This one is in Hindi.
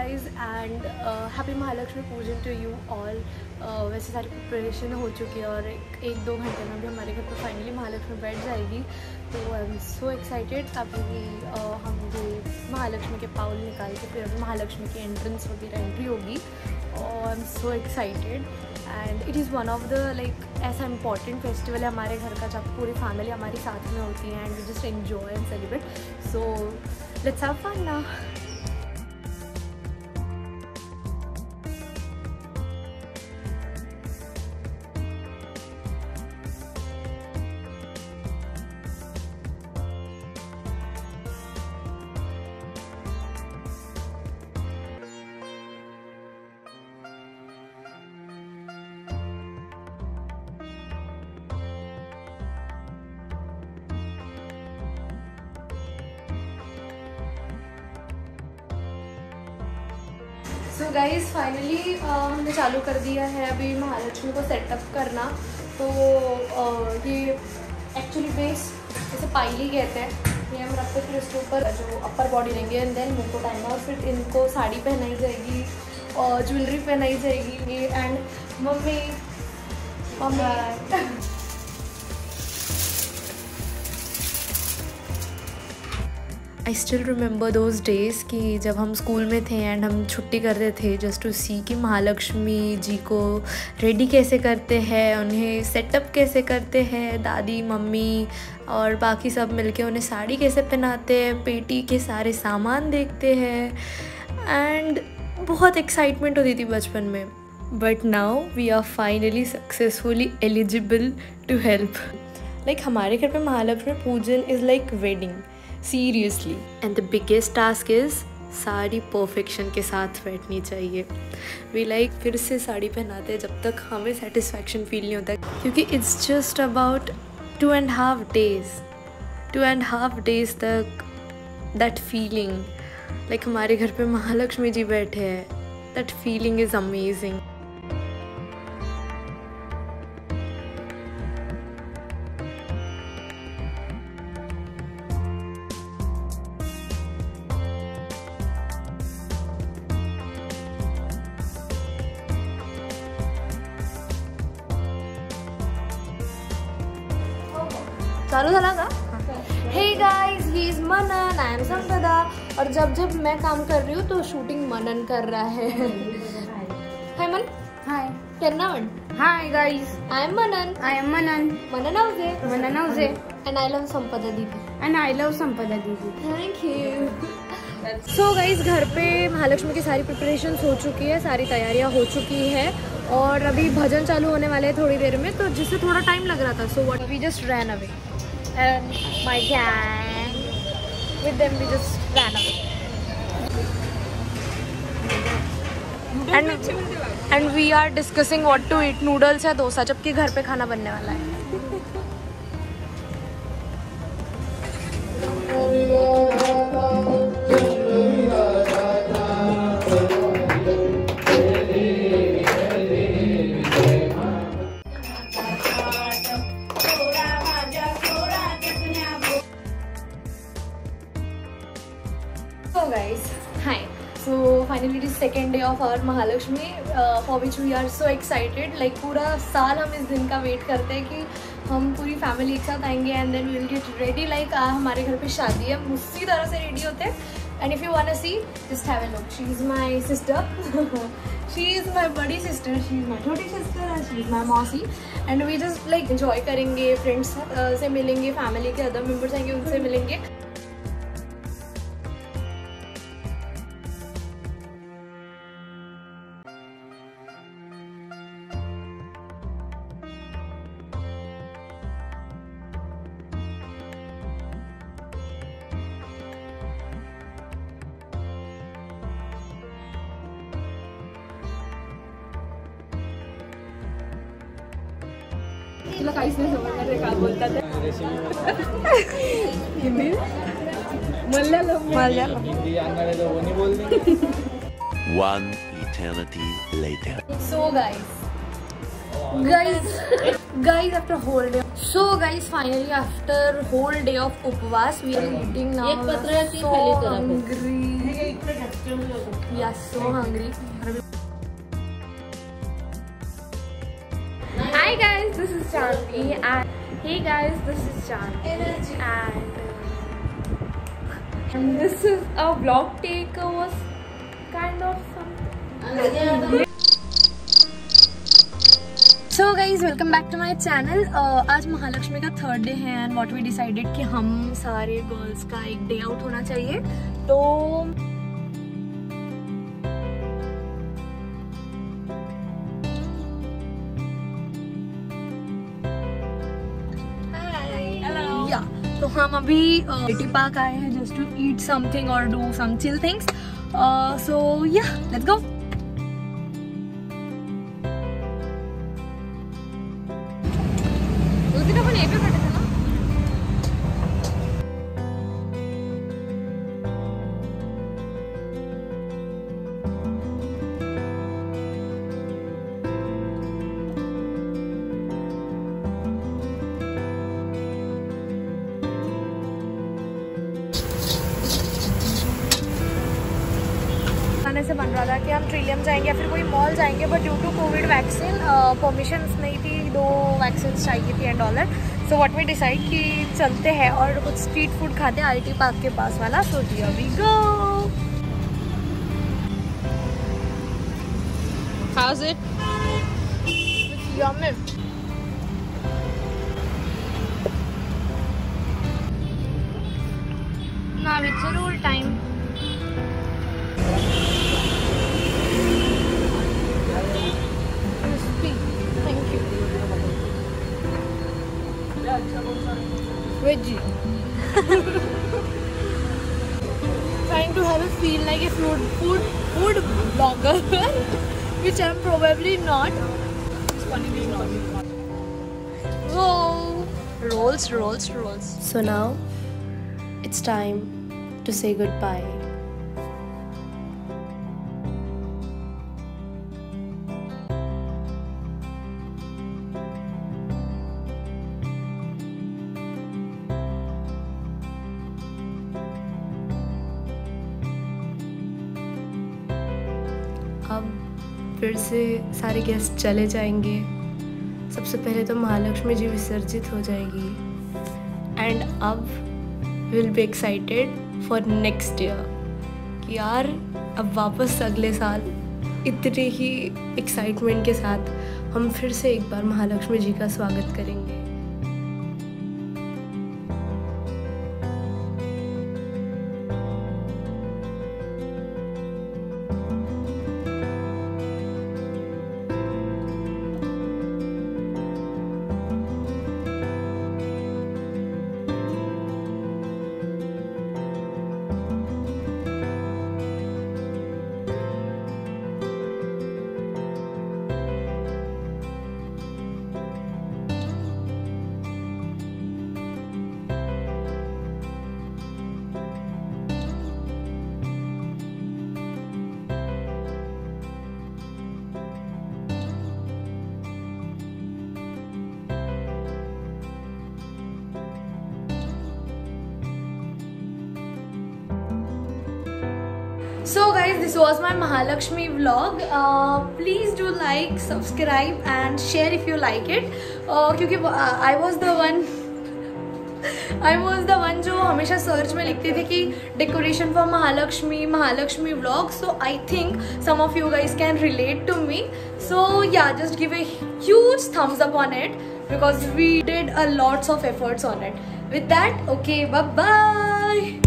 guys and हैप्पी महालक्ष्मी पूजन टू यू ऑल। वैसे सारी प्रिपरेशन हो चुकी है और एक दो घंटे में भी हमारे घर पर फाइनली महालक्ष्मी बैठ जाएगी। तो आई एम सो एक्साइटेड। अभी हम ये महालक्ष्मी के पाउल निकाल के फिर महालक्ष्मी की एंट्रेंस वगैरह एंट्री होगी और I am so excited and it is one of the like ऐसा इम्पॉर्टेंट फेस्टिवल है हमारे घर का जब पूरी फैमिली हमारी साथ में होती है and we just enjoy and celebrate. So let's have fun now. So guys finally हमने चालू कर दिया है अभी महालक्ष्मी को सेटअप करना। तो ये एक्चुअली बेस जैसे पाइली कहते हैं, ये हम रखते फिर इसके ऊपर जो अपर बॉडी रहेंगे एंड देन मुँह को टाइम और फिर इनको साड़ी पहनाई जाएगी और ज्वेलरी पहनाई जाएगी and mummy I still remember those days कि जब हम स्कूल में थे एंड हम छुट्टी करते थे जस्ट टू सी कि महालक्ष्मी जी को रेडी कैसे करते हैं, उन्हें सेटअप कैसे करते हैं, दादी मम्मी और बाकी सब मिलके उन्हें साड़ी कैसे पहनाते हैं, पेटी के सारे सामान देखते हैं एंड बहुत एक्साइटमेंट होती थी बचपन में। But now we are finally successfully eligible to help. Like हमारे घर पे Mahalakshmi Pujan is like wedding seriously and the biggest task is sari perfection के साथ बैठनी चाहिए। वी लाइक फिर से साड़ी पहनाते हैं जब तक हमें सेटिस्फैक्शन फील नहीं होता क्योंकि इट्स जस्ट अबाउट 2.5 days तक दैट फीलिंग लाइक हमारे घर पे महालक्ष्मी जी बैठे हैं, दैट फीलिंग इज़ अमेजिंग। चालू झाला का? Hey guys, he is Manan, I am Sampada. और जब मैं काम कर रही हूँ तो शूटिंग मनन कर रहा है। हाय मन, हाय करना मन। Hi guys, I am Manan, I am Manan, Manan Auje and I love Sampada didi, and I love Sampada दीदी। Thank you. सो गाइस घर पे महालक्ष्मी की सारी प्रिपरेशंस हो चुकी है, सारी तैयारियां हो चुकी है और अभी भजन चालू होने वाले हैं थोड़ी देर में, तो जिससे थोड़ा टाइम लग रहा था। So what we just ran away and my gang with them we just ran away and we are discussing what to eat, noodles या डोसा, जबकि घर पे खाना बनने वाला है। So guys, hi. So finally it is second day of our Mahalakshmi for which we are so excited. Like पूरा साल हम इस दिन का वेट करते हैं कि हम पूरी फैमिली एक साथ आएंगे and then we will get ready. Like हमारे घर पे शादी है, हम उसी तरह से रेडी होते हैं and if you want to see just have a look. She is my sister, she is my बड़ी सिस्टर, शी इज़ माई छोटी sister and she is my मौसी and we just like enjoy करेंगे, फ्रेंड्स से मिलेंगे, फैमिली के अदर मेम्बर्स आएंगे उनसे मिलेंगे। तुला काहीच नाही समजणार रे काय बोलतात हिंदी मल्याळम हिंदी अंगाने वनी बोलते। One eternity later. So guys Guys, after whole day. So guys, finally after whole day of upvas, we are eating now. So hungry. We are so hungry. Hi guys, this is Chandni and hey guys, this is Chandni and this is a vlog take was kind of something. So guys, welcome back to my channel. आज महालक्ष्मी का थर्ड डे है एंड व्हाट वी डिसाइडेड कि हम सारे गर्ल्स का एक डे आउट होना चाहिए. तो तो हम अभी सिटी पार्क आए हैं जस्ट टू ईट समथिंग और डू सम चिल थिंग्स. सो या लेट्स गो. उस दिन अपन यहीं पे बैठे थे ना. से बन रहा था कि हम ट्रिलियम जाएंगे या फिर कोई मॉल जाएंगे, but due to covid vaccine permissions नहीं थी. 2 वैक्सीन चाहिए थी and all. So what we decide कि चलते हैं और कुछ स्ट्रीट फूड खाते हैं आईटी पार्क के पास वाला. So here we go. How is it? It's yummy. Now it's a roll time. Veggie. Trying to have a feel like a food blogger, which I'm probably not. It's funny being not. Whoa! Rolls. So now it's time to say goodbye. अब फिर से सारे गेस्ट चले जाएंगे. सबसे पहले तो महालक्ष्मी जी विसर्जित हो जाएगी एंड अब will be excited for next year कि यार अब वापस अगले साल इतने ही एक्साइटमेंट के साथ हम फिर से एक बार महालक्ष्मी जी का स्वागत करेंगे. So guys, this was my Mahalakshmi vlog. Please do like, subscribe and share if you like it. क्योंकि I was the one जो हमेशा सर्च में लिखती थी कि decoration for Mahalakshmi vlog. So I think some of you guys can relate to me. So yeah, just give a huge thumbs up on it because we did a lots of efforts on it. With that, okay, bye bye.